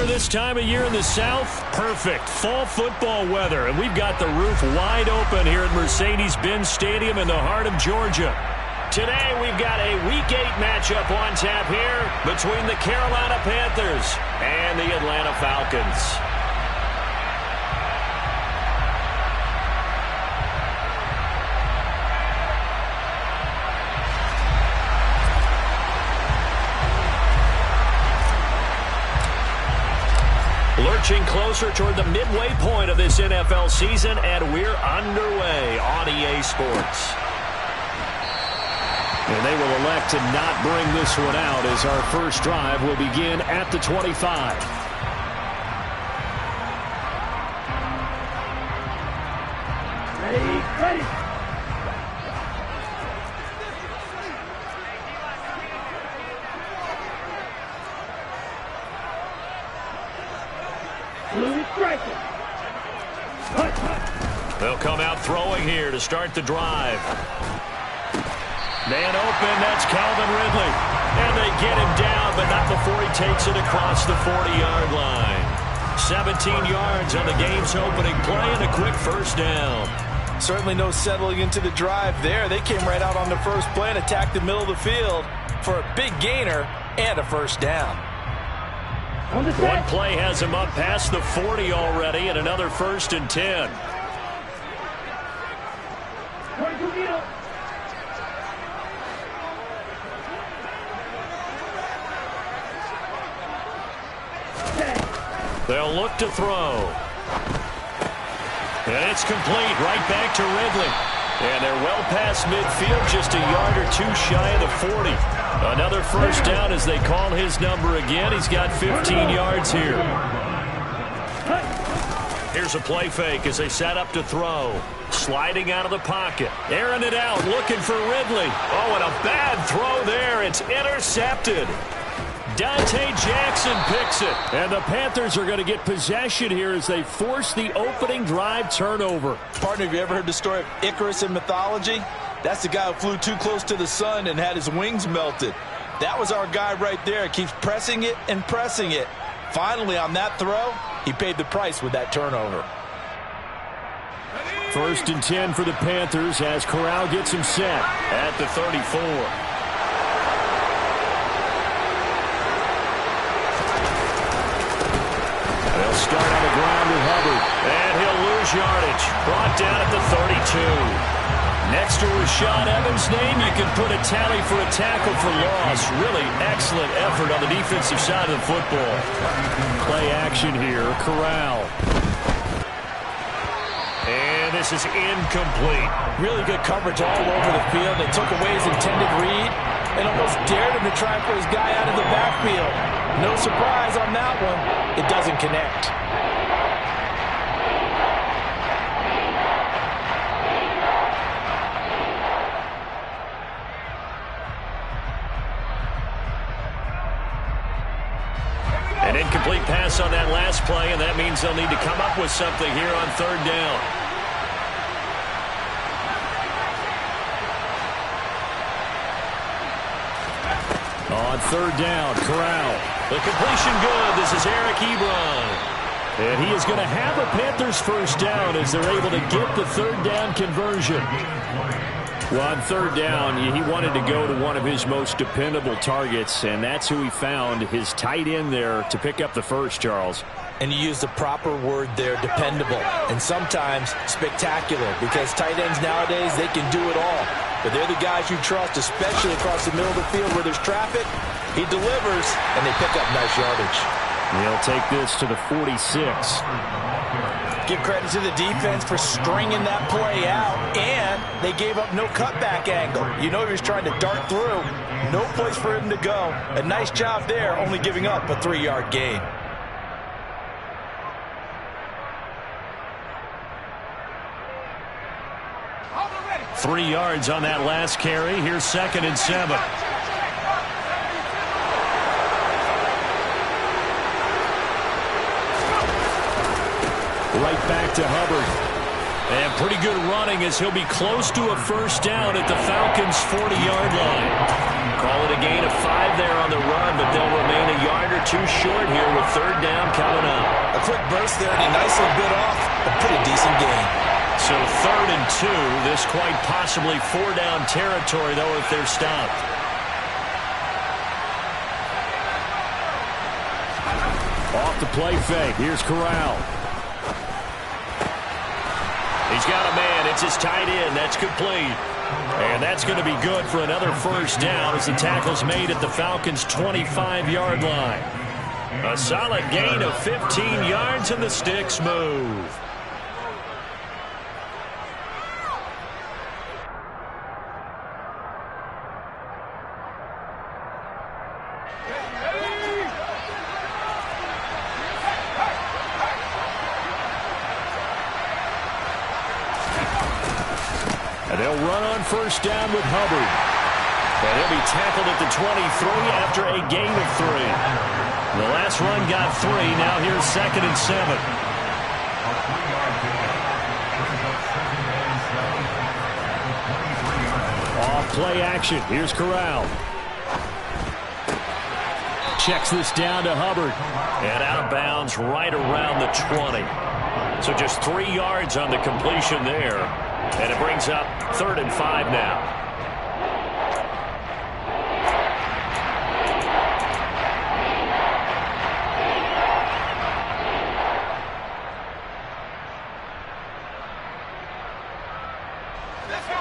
this time of year in the South? Perfect. Fall football weather. And we've got the roof wide open here at Mercedes-Benz Stadium in the heart of Georgia. Today we've got a Week 8 matchup on tap here between the Carolina Panthers and the Atlanta Falcons. Lurching closer toward the midway point of this NFL season, and we're underway on EA Sports. And they will elect to not bring this one out as our first drive will begin at the 25. Ready. They'll come out throwing here to start the drive. Man open, that's Calvin Ridley. And they get him down, but not before he takes it across the 40-yard line. 17 yards on the game's opening play and a quick first down. Certainly no settling into the drive there. They came right out on the first play and attacked the middle of the field for a big gainer and a first down. One play has him up past the 40 already, and another 1st and 10. They'll look to throw. And it's complete right back to Ridley. And they're well past midfield, just a yard or two shy of the 40. Another first down as they call his number again. He's got 15 yards here. Here's a play fake as they set up to throw. Sliding out of the pocket. Airing it out, looking for Ridley. Oh, and a bad throw there. It's intercepted. Dante Jackson picks it. And the Panthers are going to get possession here as they force the opening drive turnover. Partner, have you ever heard the story of Icarus in mythology? That's the guy who flew too close to the sun and had his wings melted. That was our guy right there. Keeps pressing it and pressing it. Finally, on that throw, he paid the price with that turnover. 1st and 10 for the Panthers as Corral gets him set at the 34. They'll start on the ground with Hubbard. And he'll lose yardage. Brought down at the 32. Next to Rashad Evans' name, you can put a tally for a tackle for loss. Really excellent effort on the defensive side of the football. Play action here. Corral. And this is incomplete. Really good coverage all over the field. They took away his intended read and almost dared him to try and put his guy out of the backfield. No surprise on that one. It doesn't connect. An incomplete pass on that last play, and that means they'll need to come up with something here on 3rd down. On 3rd down, Corral. The completion good. This is Eric Ebron. And he is going to have a Panthers first down as they're able to get the 3rd down conversion. Well, on 3rd down, he wanted to go to one of his most dependable targets, and that's who he found, his tight end there, to pick up the first, Charles. And you use the proper word there, dependable, and sometimes spectacular, because tight ends nowadays, they can do it all. But they're the guys you trust, especially across the middle of the field where there's traffic. He delivers, and they pick up nice yardage. He'll take this to the 46. Give credit to the defense for stringing that play out, and they gave up no cutback angle. You know he was trying to dart through. No place for him to go. A nice job there, only giving up a 3-yard gain. Three yards on that last carry. Here's 2nd and 7. Right back to Hubbard. And pretty good running as he'll be close to a first down at the Falcons' 40-yard line. Call it a gain of 5 there on the run, but they'll remain a yard or two short here with third down coming up. A quick burst there, and he nicely bit off a pretty decent gain. So 3rd and 2. This quite possibly 4-down territory, though, if they're stopped. Off the play fake. Here's Corral. He's got a man. It's his tight end. That's complete. And that's going to be good for another first down as the tackle's made at the Falcons' 25-yard line. A solid gain of 15 yards and the sticks move. They'll run on first down with Hubbard. And he'll be tackled at the 23 after a gain of 3. The last run got 3. Now here's 2nd and 7. Off play action. Here's Corral. Checks this down to Hubbard. And out of bounds right around the 20. So just 3 yards on the completion there. And it brings up 3rd and 5 now.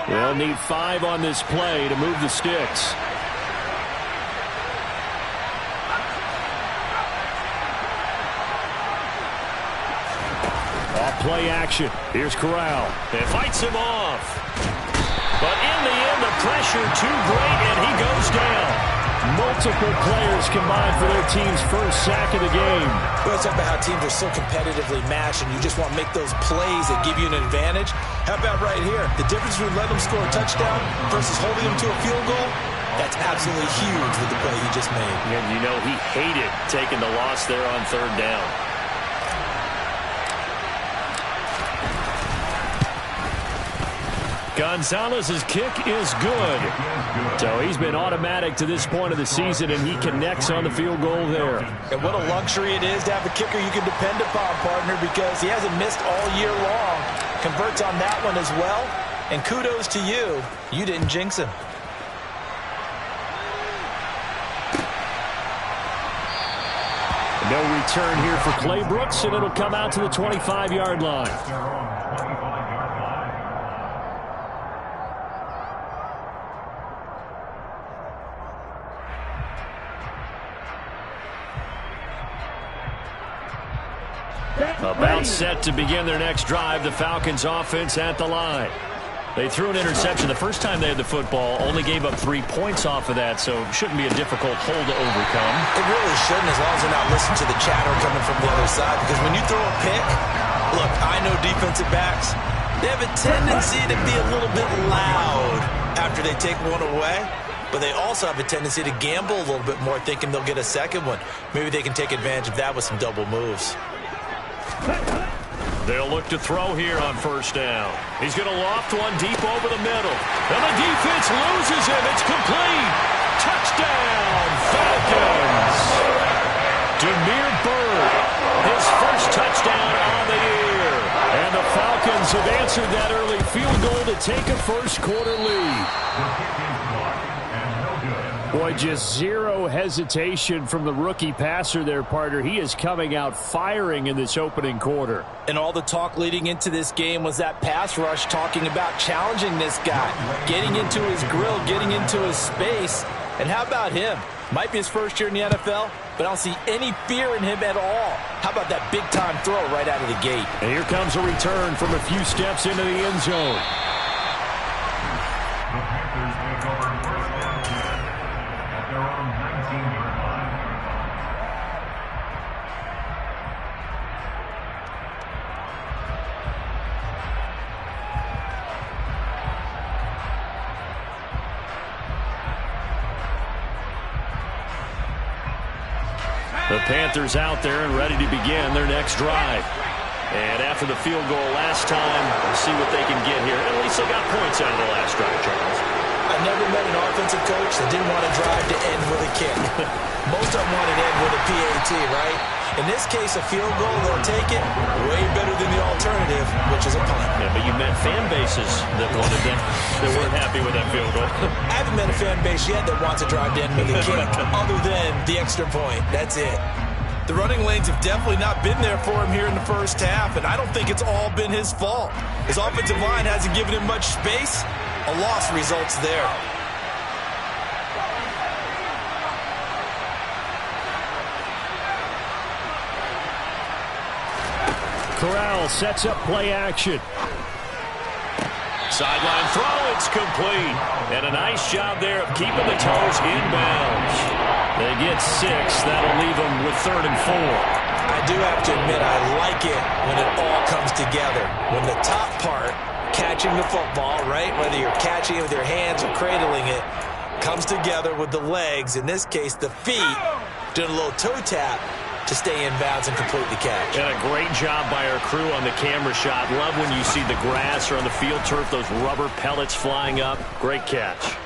They'll need 5 on this play to move the sticks. Play action. Here's Corral. And fights him off. But in the end, the pressure too great, and he goes down. Multiple players combined for their team's first sack of the game. We always talk about how teams are so competitively matched, and you just want to make those plays that give you an advantage. How about right here? The difference between letting them score a touchdown versus holding them to a field goal, that's absolutely huge with the play he just made. And you know he hated taking the loss there on 3rd down. Gonzalez's kick is good. So he's been automatic to this point of the season, and he connects on the field goal there. And what a luxury it is to have a kicker you can depend upon, partner, because he hasn't missed all year long. Converts on that one as well. And kudos to you. You didn't jinx him. No return here for Clay Brooks, and it'll come out to the 25-yard line. About set to begin their next drive. The Falcons offense at the line. They threw an interception the first time they had the football, only gave up 3 points off of that, so it shouldn't be a difficult hole to overcome. It really shouldn't, as long as they're not listening to the chatter coming from the other side, because when you throw a pick, look, I know defensive backs, they have a tendency to be a little bit loud after they take one away, but they also have a tendency to gamble a little bit more, thinking they'll get a second one. Maybe they can take advantage of that with some double moves. They'll look to throw here on first down. He's going to loft one deep over the middle. And the defense loses him. It's complete. Touchdown, Falcons. Demir Bird, his first touchdown on the year. And the Falcons have answered that early field goal to take a first-quarter lead. Boy, just zero hesitation from the rookie passer there, partner. He is coming out firing in this opening quarter. And all the talk leading into this game was that pass rush, talking about challenging this guy, getting into his grill, getting into his space. And how about him? Might be his first year in the NFL, but I don't see any fear in him at all. How about that big-time throw right out of the gate? And here comes a return from a few steps into the end zone. The Panthers take over first down at their own 19-yard line. The Panthers out there and ready to begin their next drive. And after the field goal last time, we'll see what they can get here. At least they got points out of the last drive, Charles. I never met an offensive coach that didn't want to drive to end with a kick. Most of them want to end with a PAT, right? In this case, a field goal, they'll take it way better than the alternative, which is a punt. Yeah, but you met fan bases that wanted that. They weren't happy with that field goal. I haven't met a fan base yet that wants to drive to end with a kick, other than the extra point. That's it. The running lanes have definitely not been there for him here in the first half, and I don't think it's all been his fault. His offensive line hasn't given him much space. A loss results there. Corral sets up play action. Sideline throw, it's complete. And a nice job there of keeping the toes inbounds. They get 6. That'll leave them with 3rd and 4. I do have to admit, I like it when it all comes together. When the top part, catching the football, right, whether you're catching it with your hands or cradling it, comes together with the legs, in this case the feet, doing a little toe tap to stay in bounds and complete the catch. And a great job by our crew on the camera shot. Love when you see the grass or on the field turf, those rubber pellets flying up. Great catch.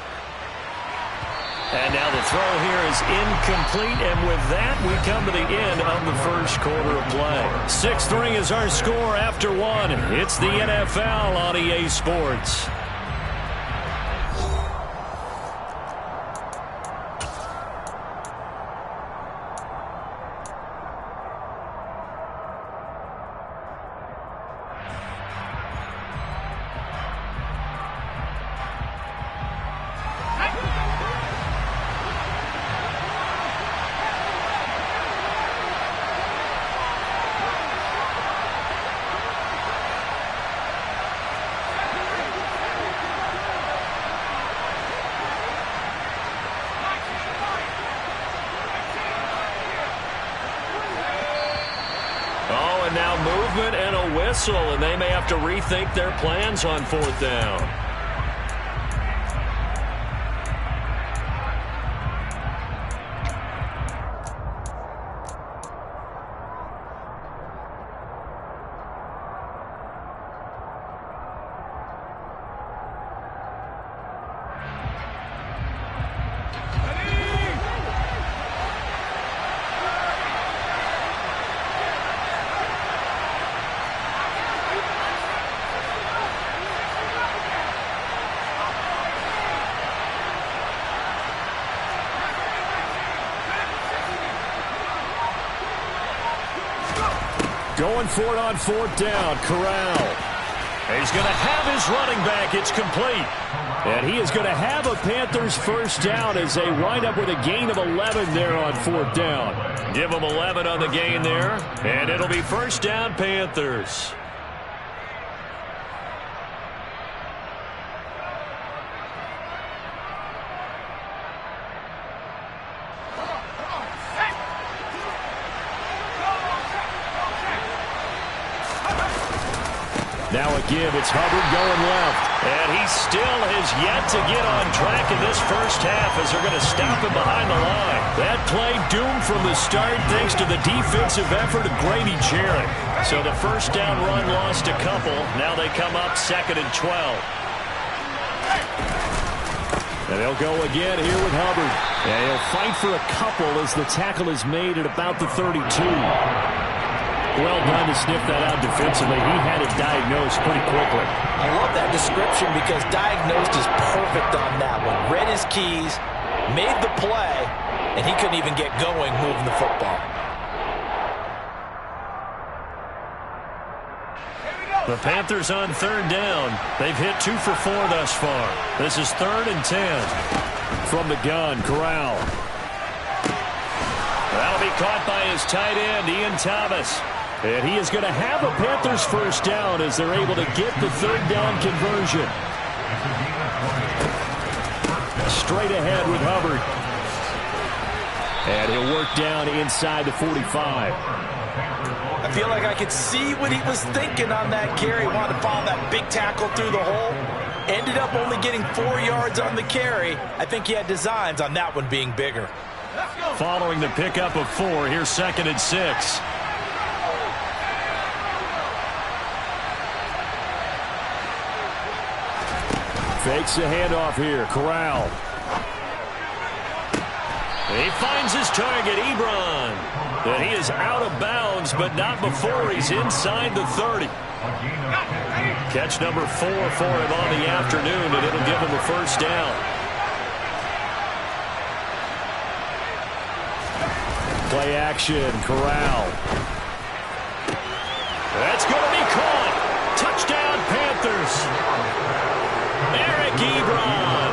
And now the throw here is incomplete, and with that, we come to the end of the first quarter of play. 6-3 is our score after 1. It's the NFL on EA Sports. Now movement and a whistle, and they may have to rethink their plans on 4th down. Going for it on 4th down. Corral. He's going to have his running back. It's complete. And he is going to have a Panthers first down as they wind up with a gain of 11 there on 4th down. Give them 11 on the gain there. And it'll be first down Panthers. Now a give. It's Hubbard going left. And he still has yet to get on track in this first half as they're going to stop him behind the line. That play doomed from the start thanks to the defensive effort of Grady Jarrett. So the first down run lost a couple. Now they come up 2nd and 12. And they'll go again here with Hubbard. And he'll fight for a couple as the tackle is made at about the 32. Well done to sniff that out defensively. He had it diagnosed pretty quickly. I love that description because diagnosed is perfect on that one. Read his keys, made the play, and he couldn't even get going moving the football. The Panthers on 3rd down. They've hit 2 for 4 thus far. This is 3rd and 10. From the gun, Corral. That'll be caught by his tight end, Ian Thomas. And he is going to have a Panthers first down as they're able to get the 3rd down conversion. Straight ahead with Hubbard. And he'll work down inside the 45. I feel like I could see what he was thinking on that carry. Wanted to follow that big tackle through the hole. Ended up only getting 4 yards on the carry. I think he had designs on that one being bigger. Following the pickup of 4, here's 2nd and 6. Fakes the handoff here. Corral. He finds his target, Ebron. And he is out of bounds, but not before he's inside the 30. Catch number 4 for him on the afternoon, and it'll give him a first down. Play action, Corral. That's going to be caught. Touchdown, Panthers. Eric Ebron,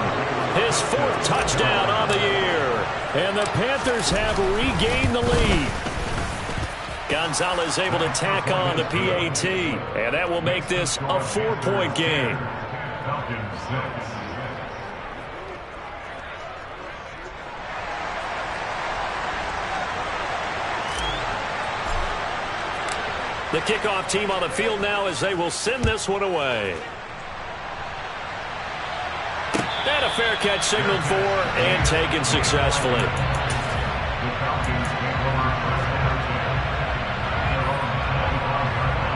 his 4th touchdown on the year. And the Panthers have regained the lead. Gonzalez able to tack on the PAT. And that will make this a 4-point game. Falcons 6. The kickoff team on the field now as they will send this one away. And a fair catch signaled for and taken successfully. The Falcons take over first and 10. Their own 25-yard line.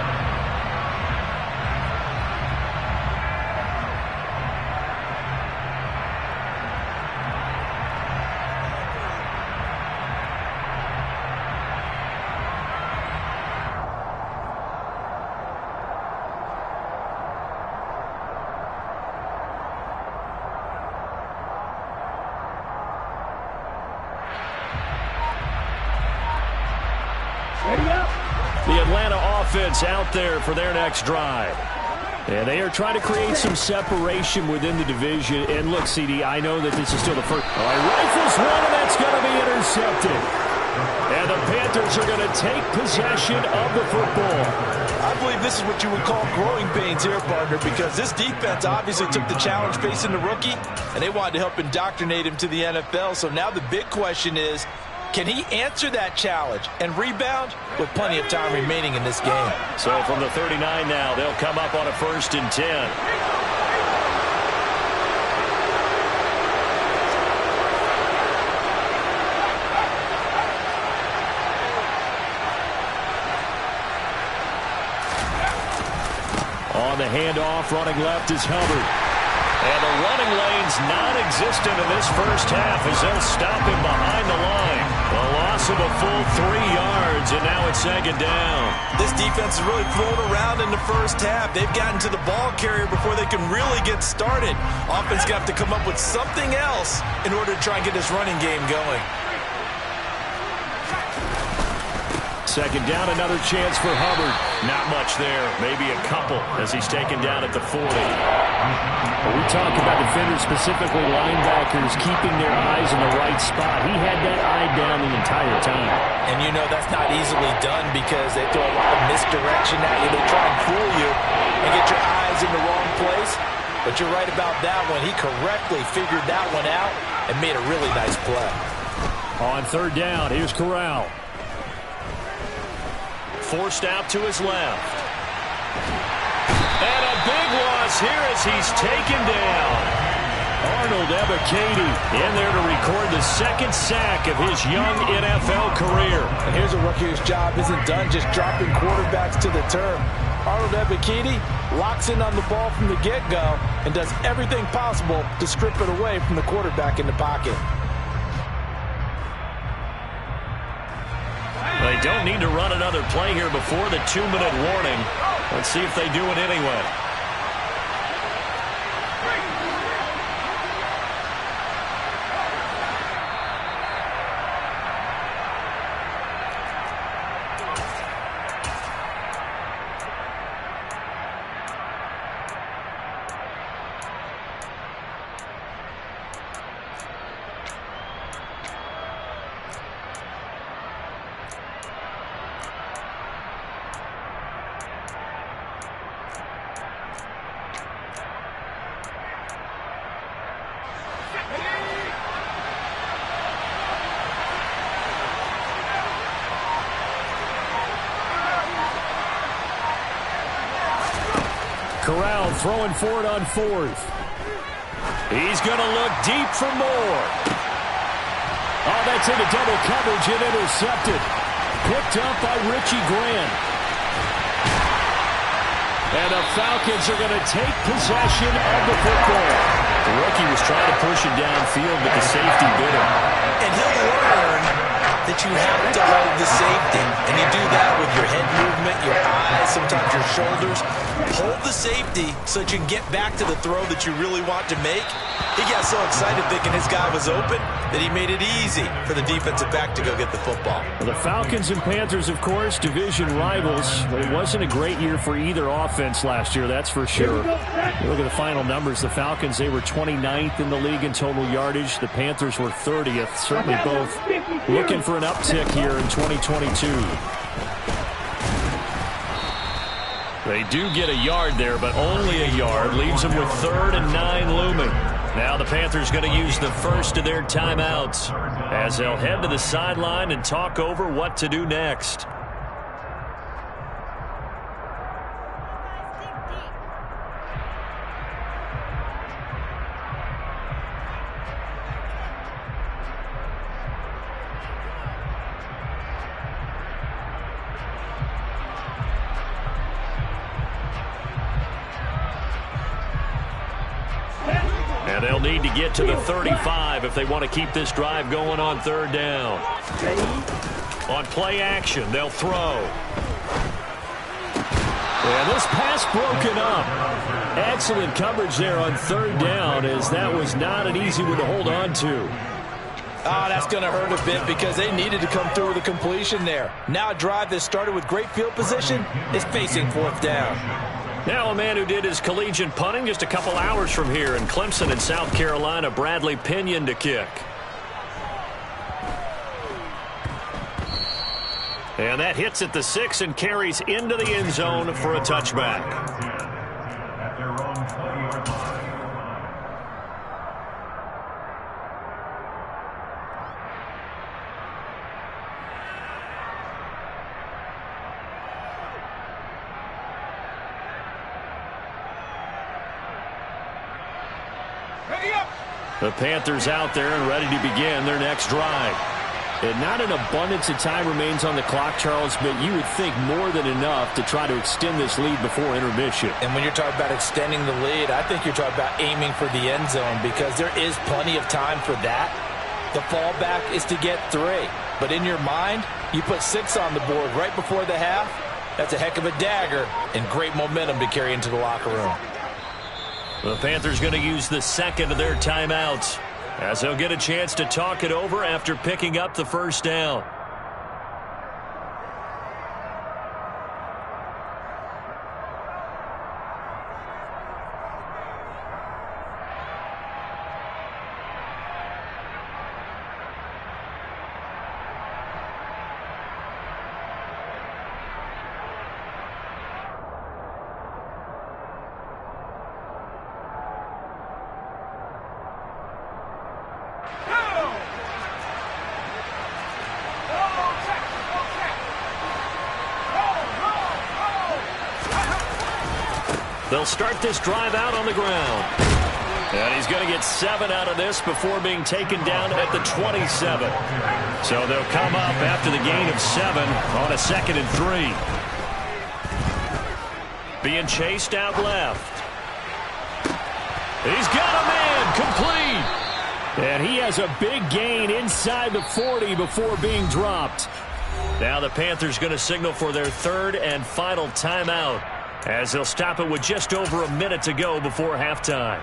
The Atlanta offense out there for their next drive. And they are trying to create some separation within the division. And look, CD, I know that this is still the first. All right, rifles one, and that's going to be intercepted. And the Panthers are going to take possession of the football. I believe this is what you would call growing pains here, partner, because this defense obviously took the challenge facing the rookie, and they wanted to help indoctrinate him to the NFL. So now the big question is, can he answer that challenge and rebound with plenty of time remaining in this game? So from the 39 now, they'll come up on a 1st and 10. On the handoff, running left is Hubbard. And the running lane's non-existent in this first half as they'll stop him behind the line. A loss of a full 3 yards, and now it's 2nd down. This defense is really thrown around in the first half. They've gotten to the ball carrier before they can really get started. Offense got to come up with something else in order to try and get this running game going. 2nd down, another chance for Hubbard. Not much there, maybe a couple as he's taken down at the 40. We talk about defenders, specifically linebackers, keeping their eyes in the right spot. He had that eye down the entire time. And you know that's not easily done because they throw a lot of misdirection at you. They try and fool you and get your eyes in the wrong place. But you're right about that one. He correctly figured that one out and made a really nice play. On 3rd down, here's Corral. Forced out to his left. And a big loss here as he's taken down. Arnold Ebiketie in there to record the 2nd sack of his young NFL career. And here's a rookie whose job isn't done just dropping quarterbacks to the turf. Arnold Ebiketie locks in on the ball from the get-go and does everything possible to strip it away from the quarterback in the pocket. They don't need to run another play here before the 2-minute warning. Let's see if they do it anyway. Corral throwing for it on 4th. He's going to look deep for more. Oh, that's into double coverage and intercepted. Picked up by Richie Grant. And the Falcons are going to take possession of the football. The rookie was trying to push it downfield, but the safety bit him. And he'll learn that you have to hold the safety. And you do that with your head movement, your eyes, sometimes your shoulders. Hold the safety so that you can get back to the throw that you really want to make. He got so excited thinking his guy was open that he made it easy for the defensive back to go get the football. Well, the Falcons and Panthers, of course, division rivals. But it wasn't a great year for either offense last year, that's for sure. You look at the final numbers. The Falcons, they were 29th in the league in total yardage. The Panthers were 30th. Certainly both looking for an uptick here in 2022. They do get a yard there, but only a yard. Leaves them with 3rd and 9 looming. Now the Panthers going to use the first of their timeouts as they'll head to the sideline and talk over what to do next. And they'll need to get to the 35 if they want to keep this drive going on 3rd down. On play action, they'll throw. And this pass broken up. Excellent coverage there on 3rd down, as that was not an easy one to hold on to. Oh, that's going to hurt a bit because they needed to come through with a completion there. Now a drive that started with great field position is facing 4th down. Now a man who did his collegiate punting just a couple hours from here in Clemson in South Carolina, Bradley Pinion to kick. And that hits at the 6 and carries into the end zone for a touchback. At their own 20-yard line. The Panthers out there and ready to begin their next drive. And not an abundance of time remains on the clock, Charles, but you would think more than enough to try to extend this lead before intermission. And when you're talking about extending the lead, I think you're talking about aiming for the end zone because there is plenty of time for that. The fallback is to get 3. But in your mind, you put 6 on the board right before the half. That's a heck of a dagger and great momentum to carry into the locker room. The Panthers going to use the second of their timeouts as they'll get a chance to talk it over after picking up the 1st down. They'll start this drive out on the ground. And he's going to get 7 out of this before being taken down at the 27. So they'll come up after the gain of 7 on a 2nd and 3. Being chased out left. He's got a man complete. And he has a big gain inside the 40 before being dropped. Now the Panthers going to signal for their 3rd and final timeout, as they'll stop it with just over a minute to go before halftime.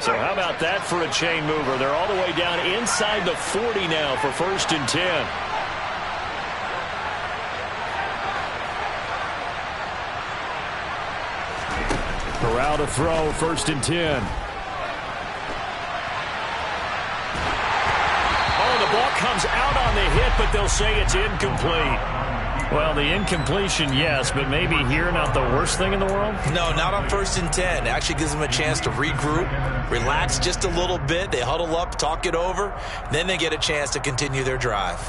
So how about that for a chain mover? They're all the way down inside the 40 now for 1st and 10. Corral to throw, 1st and 10. Ball comes out on the hit, but they'll say it's incomplete. Well, the incompletion, yes, but maybe here not the worst thing in the world? No, not on 1st and 10. It actually gives them a chance to regroup, relax just a little bit. They huddle up, talk it over. Then they get a chance to continue their drive.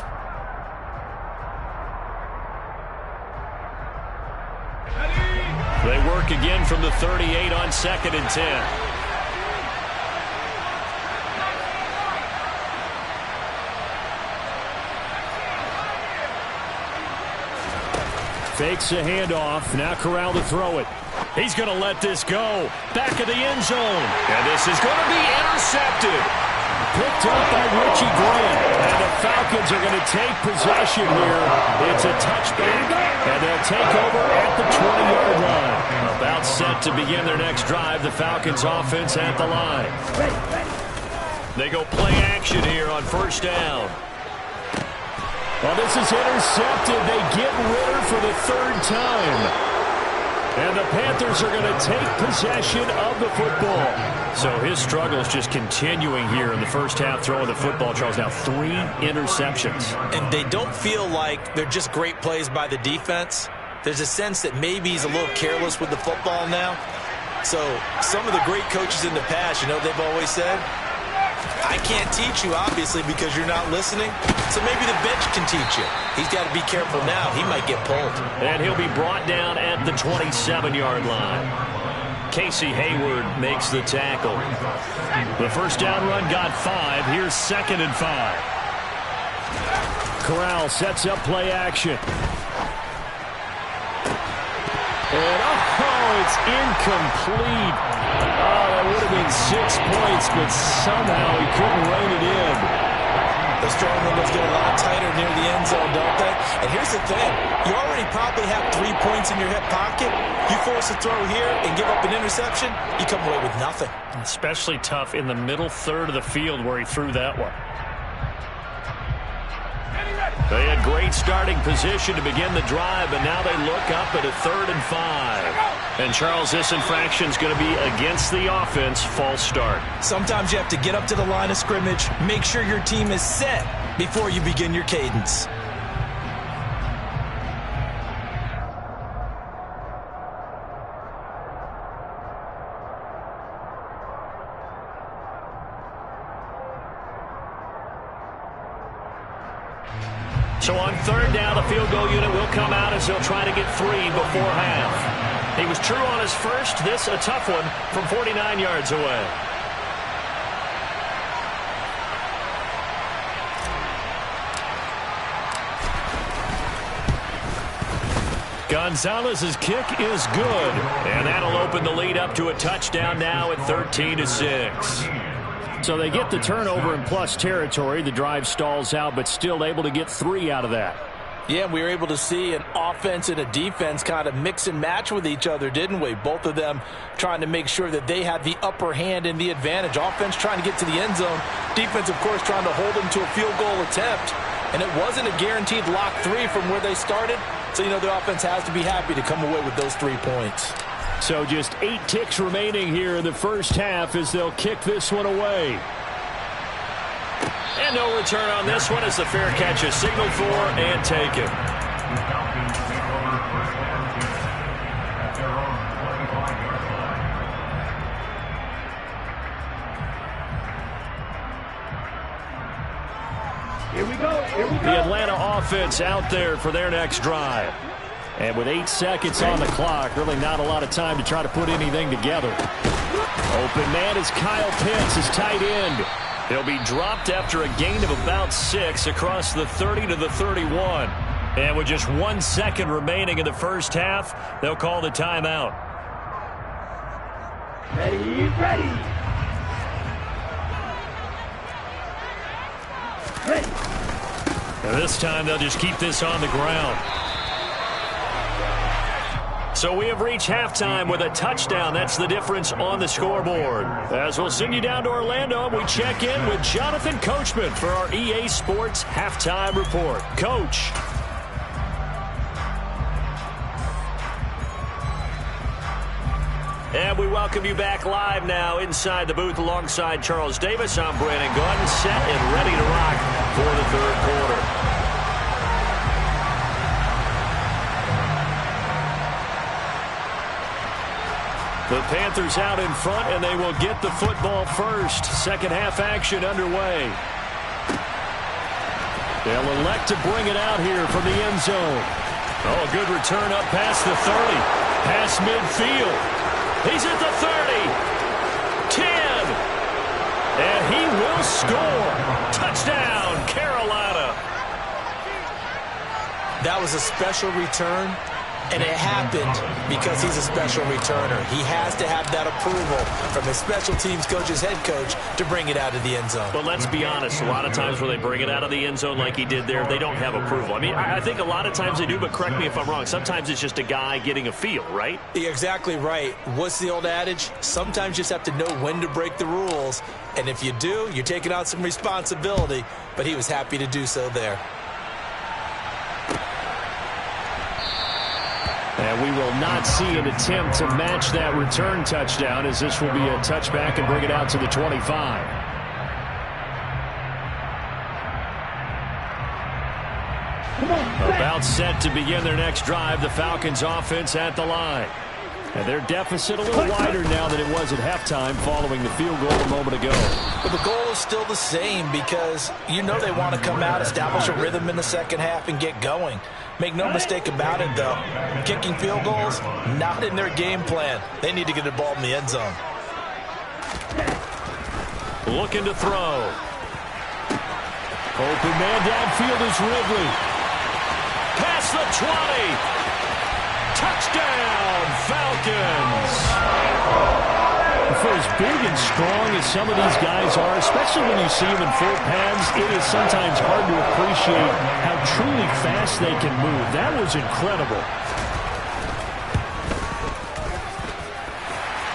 They work again from the 38 on 2nd and 10. Fakes a handoff. Now Corral to throw it. He's going to let this go. Back of the end zone. And this is going to be intercepted. Picked up by Richie Grant. And the Falcons are going to take possession here. It's a touchback. And they'll take over at the 20-yard line. About set to begin their next drive. The Falcons offense at the line. They go play action here on first down. Well, this is intercepted. They get Ritter for the third time. And the Panthers are going to take possession of the football. So his struggles just continuing here in the first half throwing the football. Charles, now 3 interceptions. And they don't feel like they're just great plays by the defense. There's a sense that maybe he's a little careless with the football now. So some of the great coaches in the past, you know, they've always said, I can't teach you, obviously, because you're not listening. So maybe the bench can teach you. He's got to be careful now. He might get pulled. And he'll be brought down at the 27-yard line. Casey Hayward makes the tackle. The first down run got 5. Here's 2nd and 5. Corral sets up play action. And it's incomplete. Oh, that would have been 6 points, but somehow he couldn't rein it in. Those throwing windows get a lot tighter near the end zone, don't they? And here's the thing. You already probably have 3 points in your hip pocket. You force a throw here and give up an interception, you come away with nothing. Especially tough in the middle third of the field where he threw that one. They had great starting position to begin the drive, but now they look up at a 3rd and 5. And, Charles, this infraction's going to be against the offense, false start. Sometimes you have to get up to the line of scrimmage, make sure your team is set before you begin your cadence. So on 3rd down, the field goal unit will come out as they'll try to get 3 before half. He was true on his first. This a tough one from 49 yards away. Gonzalez's kick is good. And that'll open the lead up to a touchdown now at 13-6. So they get the turnover in plus territory. The drive stalls out, but still able to get 3 out of that. Yeah, we were able to see an offense and a defense kind of mix and match with each other, didn't we? Both of them trying to make sure that they had the upper hand and the advantage. Offense trying to get to the end zone. Defense, of course, trying to hold them to a field goal attempt. And it wasn't a guaranteed lock 3 from where they started. So, you know, the offense has to be happy to come away with those 3 points. So just 8 ticks remaining here in the first half as they'll kick this one away. And no return on this one as the fair catch is signaled for and taken. Here we go. The Atlanta offense out there for their next drive. And with 8 seconds on the clock, really not a lot of time to try to put anything together. Open man is Kyle Pitts, his tight end. He'll be dropped after a gain of about 6 across the 30 to the 31. And with just 1 second remaining in the first half, they'll call the timeout. Ready. And this time they'll just keep this on the ground. So we have reached halftime with a touchdown. That's the difference on the scoreboard. As we'll send you down to Orlando, we check in with Jonathan Coachman for our EA Sports Halftime Report. Coach. And we welcome you back live now inside the booth alongside Charles Davis. I'm Brandon Gordon, set and ready to rock for the third quarter. The Panthers out in front, and they will get the football first. Second half action underway. They'll elect to bring it out here from the end zone. Oh, a good return up past the 30. Past midfield. He's at the 30. 10. And he will score. Touchdown, Carolina. That was a special return. And it happened because he's a special returner. He has to have that approval from his special teams coach's head coach to bring it out of the end zone. But let's be honest, a lot of times when they bring it out of the end zone like he did there, they don't have approval. I mean, I think a lot of times they do, but correct me if I'm wrong. Sometimes it's just a guy getting a feel, right? You're exactly right. What's the old adage? Sometimes you just have to know when to break the rules. And if you do, you're taking on some responsibility. But he was happy to do so there. And we will not see an attempt to match that return touchdown, as this will be a touchback and bring it out to the 25. About set to begin their next drive, the Falcons offense at the line. And their deficit a little wider now than it was at halftime following the field goal a moment ago. But the goal is still the same because you know they want to come out, establish a rhythm in the second half, and get going. Make no mistake about it, though. Kicking field goals, not in their game plan. They need to get the ball in the end zone. Looking to throw. Open man downfield is Ridley. Past the 20. Touchdown, Falcons! For as big and strong as some of these guys are, especially when you see them in full pads, it is sometimes hard to appreciate how truly fast they can move. That was incredible.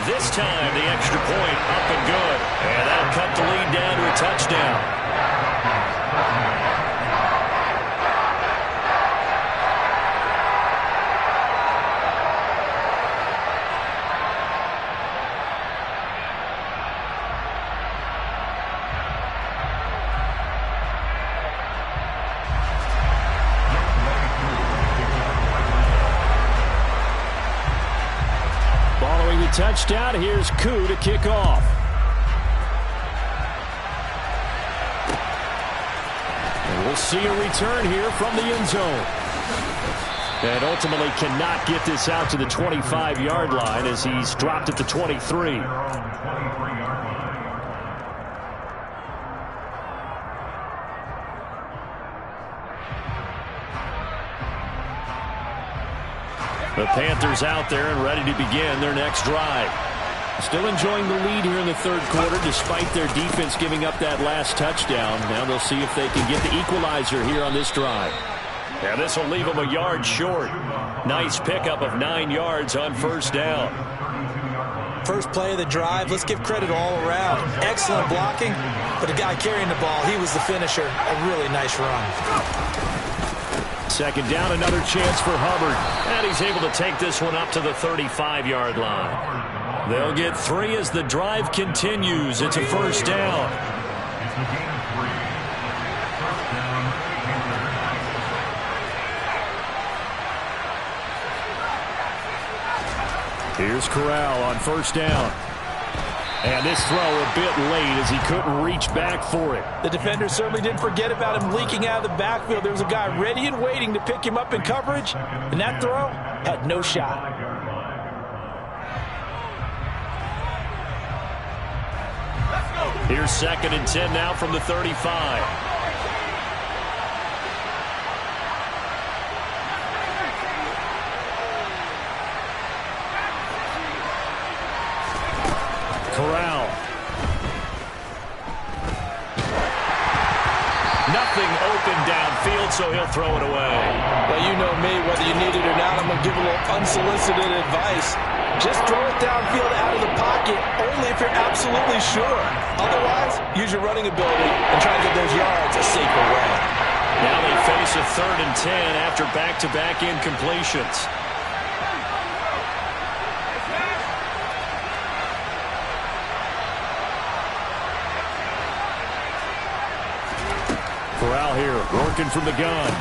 This time, the extra point up and good. And that'll cut the lead down to a touchdown. Touchdown. Here's Koo to kick off. And we'll see a return here from the end zone. And ultimately cannot get this out to the 25-yard line as he's dropped at the 23. The Panthers out there and ready to begin their next drive. Still enjoying the lead here in the third quarter despite their defense giving up that last touchdown. Now they'll see if they can get the equalizer here on this drive. Yeah, this will leave them a yard short. Nice pickup of 9 yards on first down. First play of the drive, let's give credit all around. Excellent blocking, but the guy carrying the ball, he was the finisher. A really nice run. Second down, another chance for Hubbard. And he's able to take this one up to the 35-yard line. They'll get 3 as the drive continues. It's a first down. Here's Corral on first down. And this throw a bit late as he couldn't reach back for it. The defender certainly didn't forget about him leaking out of the backfield. There was a guy ready and waiting to pick him up in coverage. And that throw had no shot. Here's 2nd and 10 now from the 35. Corral. Nothing open downfield, so he'll throw it away. Well, you know me, whether you need it or not, I'm going to give a little unsolicited advice. Just throw it downfield out of the pocket, only if you're absolutely sure. Otherwise, use your running ability and try to get those yards a safer way. Now they face a 3rd and 10 after back-to-back incompletions. Corral here, working from the gun.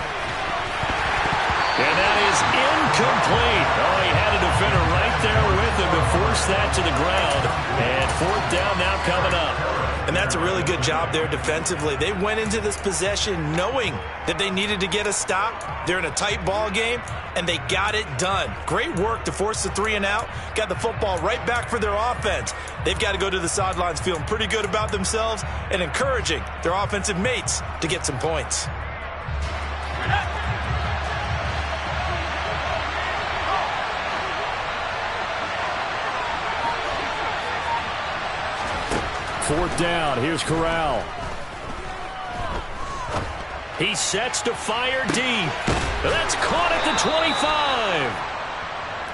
And that is incomplete. Oh, he had a defender right there with him to force that to the ground. And 4th down now coming up. And that's a really good job there defensively. They went into this possession knowing that they needed to get a stop. They're in a tight ball game, and they got it done. Great work to force the 3 and out. Got the football right back for their offense. They've got to go to the sidelines feeling pretty good about themselves and encouraging their offensive mates to get some points. 4th down. Here's Corral. He sets to fire deep. That's caught at the 25.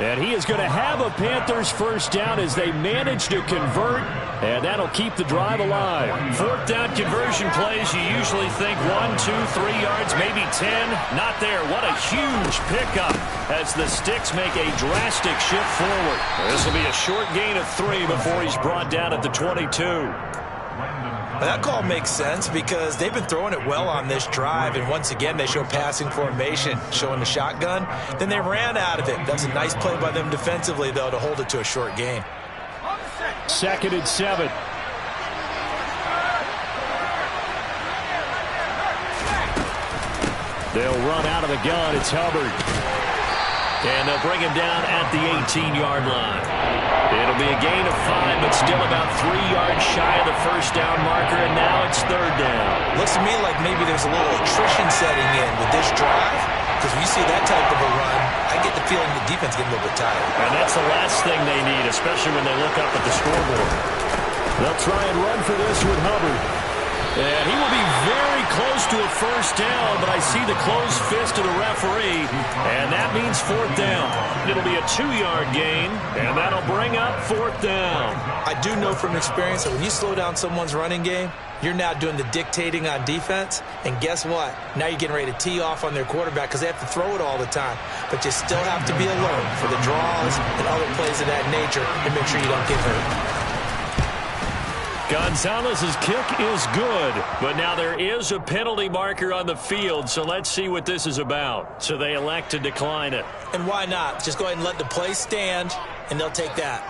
And he is going to have a Panthers 1st down as they manage to convert, and that'll keep the drive alive. 4th down conversion plays, you usually think 1, 2, 3 yards, maybe 10. Not there. What a huge pickup as the Sticks make a drastic shift forward. This will be a short gain of 3 before he's brought down at the 22. That call makes sense because they've been throwing it well on this drive, and once again they show passing formation, showing the shotgun. Then they ran out of it. That's a nice play by them defensively, though, to hold it to a short gain. 2nd and 7. They'll run out of the gun. It's Hubbard. And they'll bring him down at the 18-yard line. It'll be a gain of 5, but still about 3 yards shy of the 1st down marker, and now it's 3rd down. Looks to me like maybe there's a little attrition setting in with this drive, because when you see that type of a run, I get the feeling the defense getting a little bit tired. And that's the last thing they need, especially when they look up at the scoreboard. They'll try and run for this with Hubbard. And he will be very close to a 1st down, but I see the closed fist of the referee, and that means 4th down. It'll be a 2-yard gain, and that'll bring up 4th down. I do know from experience that when you slow down someone's running game, you're now doing the dictating on defense, and guess what? Now you're getting ready to tee off on their quarterback because they have to throw it all the time. But you still have to be alert for the draws and other plays of that nature and make sure you don't get hurt. Gonzalez's kick is good, but now there is a penalty marker on the field, so let's see what this is about. So they elect to decline it. And why not? Just go ahead and let the play stand, and they'll take that.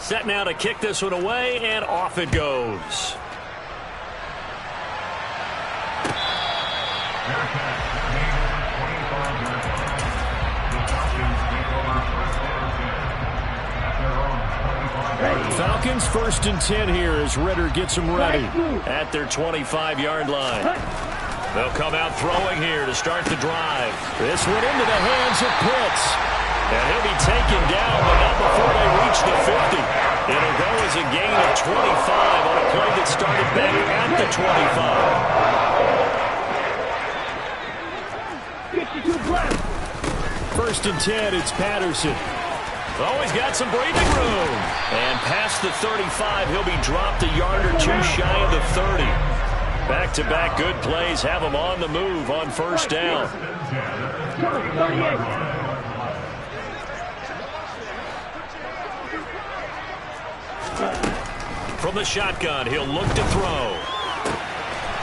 Set now to kick this one away, and off it goes. Falcons 1st and 10 here as Ritter gets them ready at their 25-yard line. They'll come out throwing here to start the drive. This one into the hands of Pitts. And he'll be taken down, but not before they reach the 50. It'll go as a gain of 25 on a play that started back at the 25. 1st and 10, it's Patterson. Oh, he's got some breathing room. And past the 35, he'll be dropped a yard or 2 shy of the 30. Back-to-back good plays have him on the move on 1st down. From the shotgun, he'll look to throw.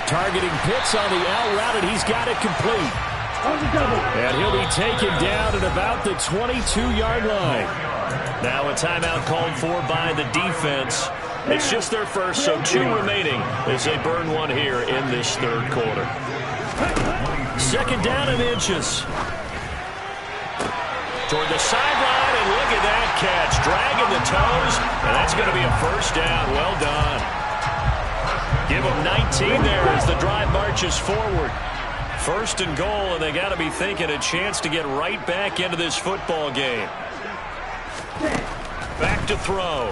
Targeting Pitts on the out route, and he's got it complete. And he'll be taken down at about the 22-yard line. Now a timeout called for by the defense. It's just their first, so 2 remaining as they burn one here in this 3rd quarter. 2nd down and inches. Toward the sideline, and look at that catch. Dragging the toes, and that's going to be a 1st down. Well done. Give them 19 there as the drive marches forward. 1st and goal, and they got to be thinking a chance to get right back into this football game. Back to throw.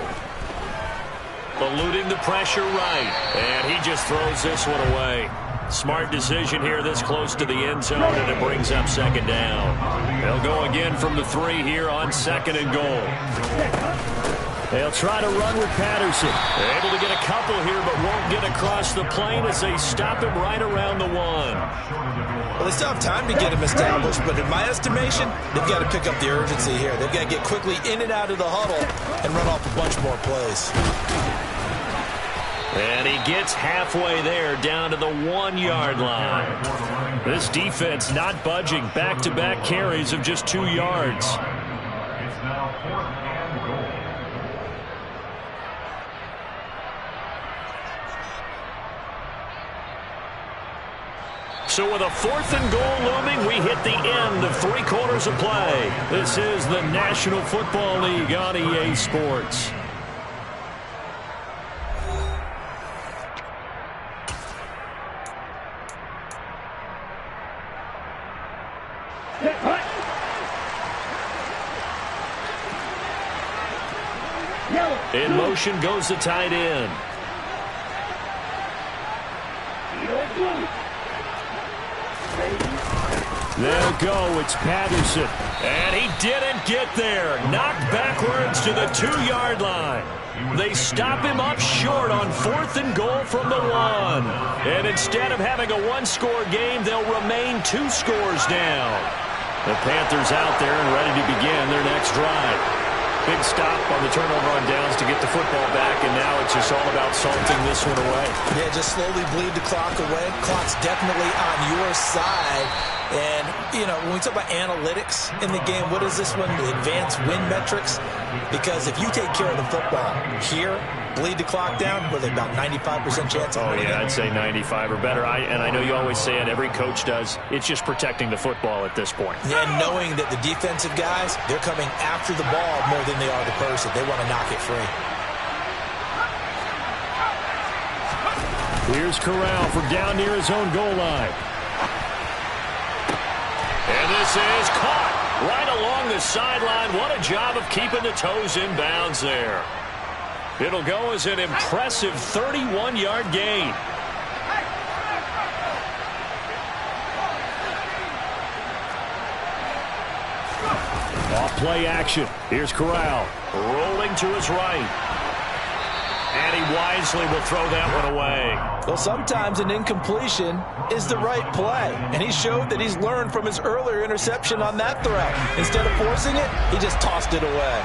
Eluding the pressure right, and he just throws this one away. Smart decision here this close to the end zone, and it brings up 2nd down. They'll go again from the 3 here on 2nd and goal. They'll try to run with Patterson. They're able to get a couple here, but won't get across the plane as they stop him right around the 1. Well, they still have time to get him established, but in my estimation, they've got to pick up the urgency here. They've got to get quickly in and out of the huddle and run off a bunch more plays. And he gets halfway there, down to the 1-yard line. This defense not budging. Back-to-back carries of just 2 yards. It's now 4th and goal. So with a 4th and goal looming, we hit the end of 3 quarters of play. This is the National Football League on EA Sports. motion goes the tight end. They'll go. It's Patterson. And he didn't get there. Knocked backwards to the 2-yard line. They stop him up short on 4th and goal from the 1. And instead of having a 1-score game, they'll remain 2 scores down. The Panthers out there and ready to begin their next drive. Big stop on the turnover on downs to get the football back, and now it's just all about salting this one away. Yeah, just slowly bleed the clock away. Clock's definitely on your side. And, you know, when we talk about analytics in the game, what is this one? The advanced win metrics? Because if you take care of the football here, bleed the clock down, with about 95% chance of winning. Oh, yeah, I'd say 95 or better. And I know you always say it, every coach does. It's just protecting the football at this point. Yeah, knowing that the defensive guys, they're coming after the ball more than they are the person. They want to knock it free. Here's Corral from down near his own goal line. And this is caught right along the sideline. What a job of keeping the toes in bounds there. It'll go as an impressive 31-yard gain. Off play action. Here's Corral rolling to his right. And he wisely will throw that one away. Well, sometimes an incompletion is the right play. And he showed that he's learned from his earlier interception on that throw. Instead of forcing it, he just tossed it away.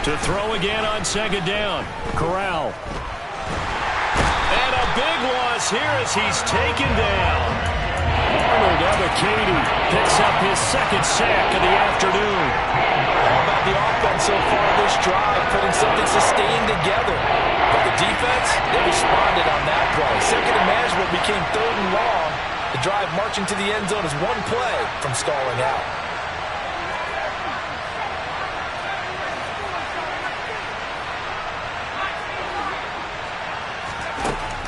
To throw again on 2nd down. Corral. And a big loss here as he's taken down. Arnold Ebiketie picks up his 2nd sack of the afternoon. All about the offense so far this drive, putting something sustained together. But the defense, they responded on that play. 2nd and manageable became 3rd and long. The drive marching to the end zone is one play from stalling out.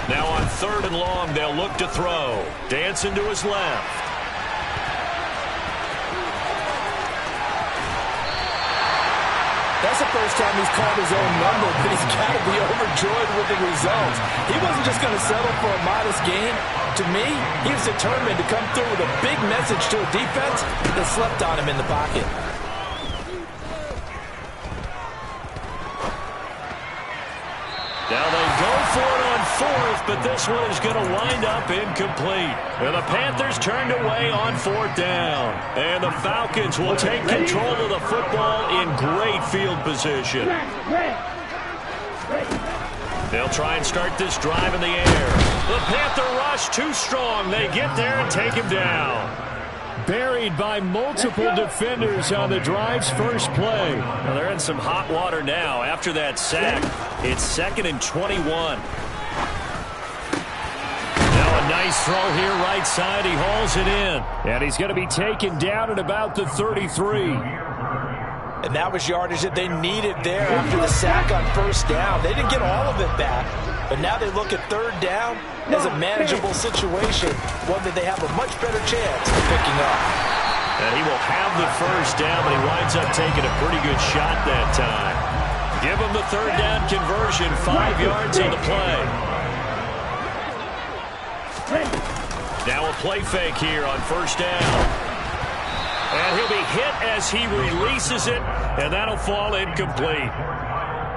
Now on 3rd and long, they'll look to throw. Dancing to his left. That's the first time he's called his own number, but he's got to be overjoyed with the results. He wasn't just going to settle for a modest gain. To me, he was determined to come through with a big message to a defense that slept on him in the pocket. Now they go for it on 4th, but this one is going to wind up incomplete. And the Panthers turned away on 4th down. And the Falcons will take control of the football in great field position. They'll try and start this drive in the air. The Panther rush too strong. They get there and take him down. Buried by multiple defenders on the drive's first play. Well, they're in some hot water now. After that sack, it's 2nd and 21. Now a nice throw here right side. He hauls it in. And he's going to be taken down at about the 33. And that was yardage that they needed there after the sack on 1st down. They didn't get all of it back, but now they look at 3rd down as a manageable situation, one that they have a much better chance of picking up. And he will have the 1st down, but he winds up taking a pretty good shot that time. Give him the 3rd down conversion, 5 yards on the play. Now a play fake here on 1st down. And he'll be hit as he releases it, and that'll fall incomplete.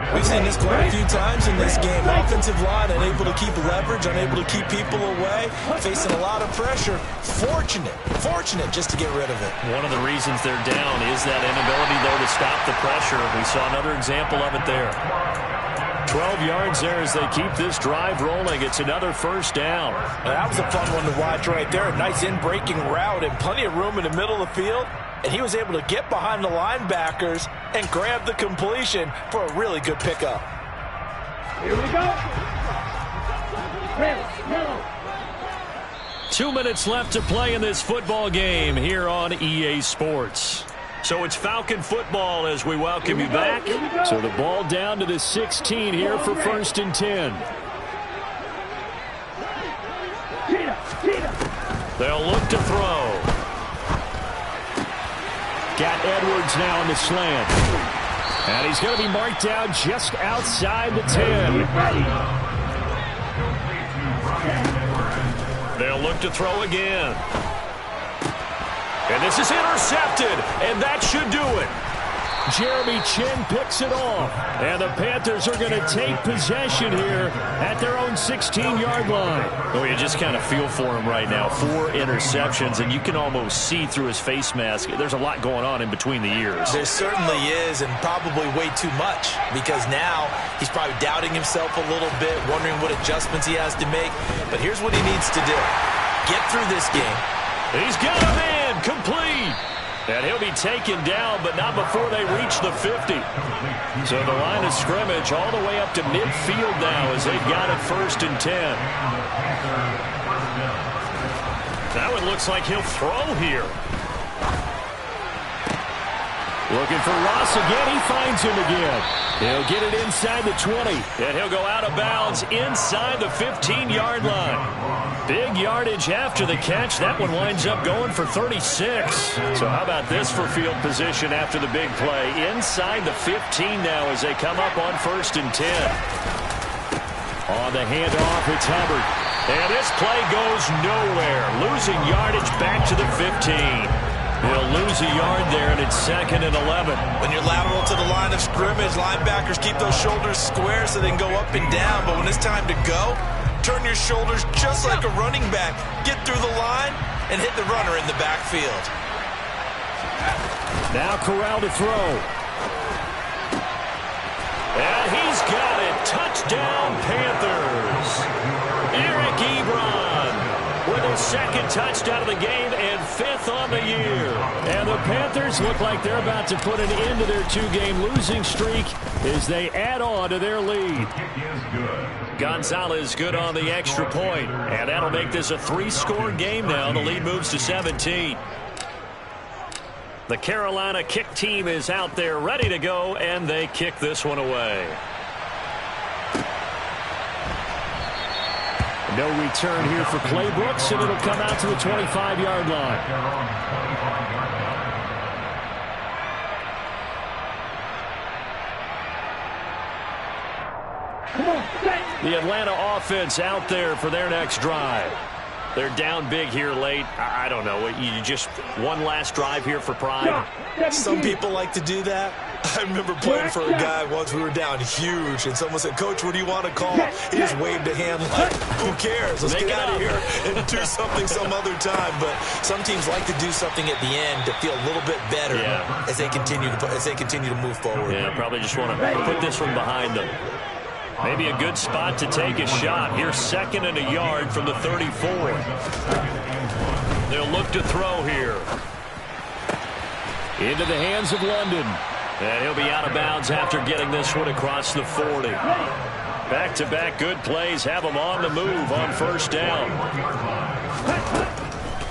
We've seen this quite a few times in this game. Offensive line unable to keep leverage, unable to keep people away, facing a lot of pressure. Fortunate just to get rid of it. One of the reasons they're down is that inability, though, to stop the pressure. We saw another example of it there. 12 yards there as they keep this drive rolling. It's another 1st down. That was a fun one to watch right there. A nice in-breaking route and plenty of room in the middle of the field. And he was able to get behind the linebackers and grab the completion for a really good pickup. Here we go. 2 minutes left to play in this football game here on EA Sports. So it's Falcon football as we welcome you back. So the ball down to the 16 here for 1st and 10. They'll look to throw. Edwards now in the slant. And he's going to be marked down just outside the 10. They'll look to throw again. And this is intercepted, and that should do it. Jeremy Chin picks it off, and the Panthers are going to take possession here at their own 16-yard line. Oh, you just kind of feel for him right now. 4 interceptions, and you can almost see through his face mask. There's a lot going on in between the ears. There certainly is, and probably way too much, because now he's probably doubting himself a little bit, wondering what adjustments he has to make. But here's what he needs to do. Get through this game. He's got him in, complete. And he'll be taken down, but not before they reach the 50. So the line of scrimmage all the way up to midfield now as they've got it 1st and 10. That one looks like he'll throw here. Looking for Ross again. He finds him again. He'll get it inside the 20. And he'll go out of bounds inside the 15-yard line. Big yardage after the catch. That one winds up going for 36. So how about this for field position after the big play? Inside the 15 now as they come up on 1st and 10. On the handoff, it's Hubbard. And this play goes nowhere. Losing yardage back to the 15. He'll lose a yard there, and it's 2nd and 11. When you're lateral to the line of scrimmage, linebackers keep those shoulders square so they can go up and down. But when it's time to go, turn your shoulders just like a running back. Get through the line and hit the runner in the backfield. Now Corral to throw. And he's got it. Touchdown, Panthers. Eric Ebron with his 2nd touchdown of the game and 5th on the year. And the Panthers look like they're about to put an end to their 2-game losing streak as they add on to their lead. Gonzalez good on the extra point, and that'll make this a 3-score game now. The lead moves to 17. The Carolina kick team is out there ready to go, and they kick this one away. No return here for Claybrooks, and it'll come out to the 25-yard line. The Atlanta offense out there for their next drive. They're down big here late. I don't know. You just one last drive here for pride. Some people like to do that. I remember playing for a guy once. We were down huge, and someone said, "Coach, what do you want to call?" He just waved a hand like, "Who cares? Let's get out of here and do something some other time." But some teams like to do something at the end to feel a little bit better as they continue to move forward. Yeah, probably just want to put this one behind them. Maybe a good spot to take a shot. Here's 2nd and a yard from the 34. They'll look to throw here. Into the hands of London. And he'll be out of bounds after getting this one across the 40. Back-to-back good plays have him on the move on 1st down.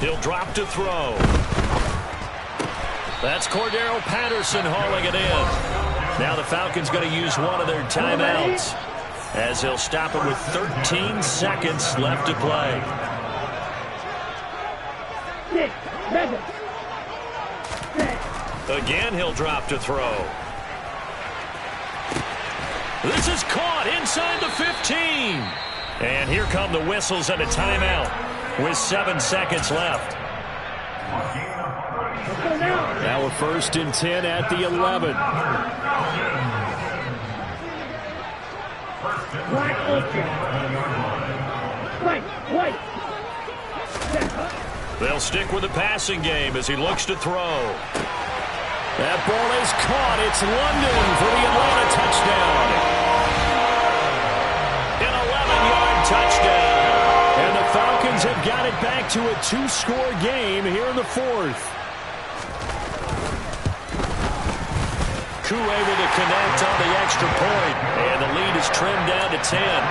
He'll drop to throw. That's Cordero Patterson hauling it in. Now the Falcons going to use one of their timeouts as they'll stop it with 13 seconds left to play. Again, he'll drop to throw. This is caught inside the 15. And here come the whistles and a timeout with 7 seconds left. Now a 1st and 10 at the 11. They'll stick with the passing game as he looks to throw. That ball is caught. It's London for the Atlanta touchdown. An 11-yard touchdown. And the Falcons have got it back to a 2-score game here in the 4th. Koo able to connect on the extra point, and the lead is trimmed down to 10.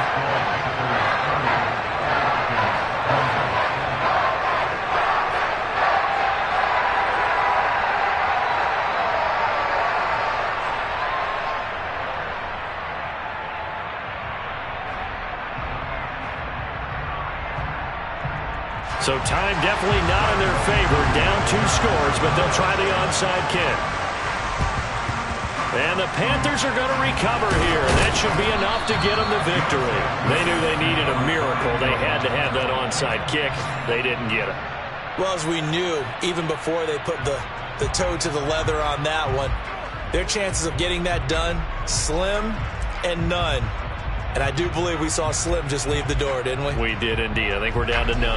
So time definitely not in their favor. Down 2 scores, but they'll try the onside kick. And the Panthers are going to recover here. That should be enough to get them the victory. They knew they needed a miracle. They had to have that onside kick. They didn't get it. Well, as we knew, even before they put the toe to the leather on that one, their chances of getting that done, slim and none. And I do believe we saw Slim just leave the door, didn't we? We did indeed. I think we're down to none.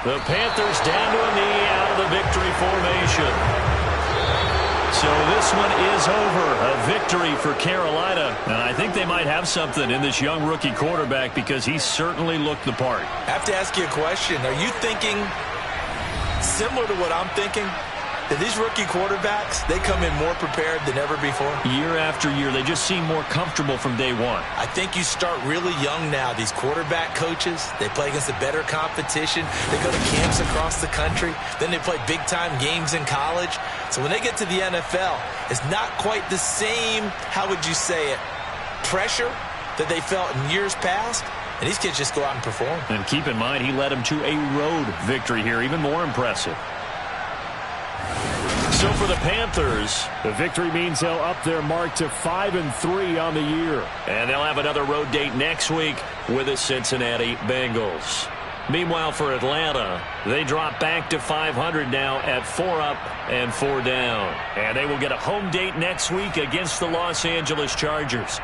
The Panthers down to a knee out of the victory formation. So this one is over. A victory for Carolina. And I think they might have something in this young rookie quarterback because he certainly looked the part. I have to ask you a question. Are you thinking similar to what I'm thinking? That these rookie quarterbacks, they come in more prepared than ever before? Year after year, they just seem more comfortable from day one. I think you start really young now. These quarterback coaches, they play against a better competition. They go to camps across the country. Then they play big-time games in college. So when they get to the NFL, it's not quite the same, how would you say it, pressure that they felt in years past. And these kids just go out and perform. And keep in mind, he led them to a road victory here, even more impressive. So for the Panthers, the victory means they'll up their mark to 5-3 on the year. And they'll have another road date next week with the Cincinnati Bengals. Meanwhile, for Atlanta, they drop back to 500 now at 4 up and 4 down. And they will get a home date next week against the Los Angeles Chargers.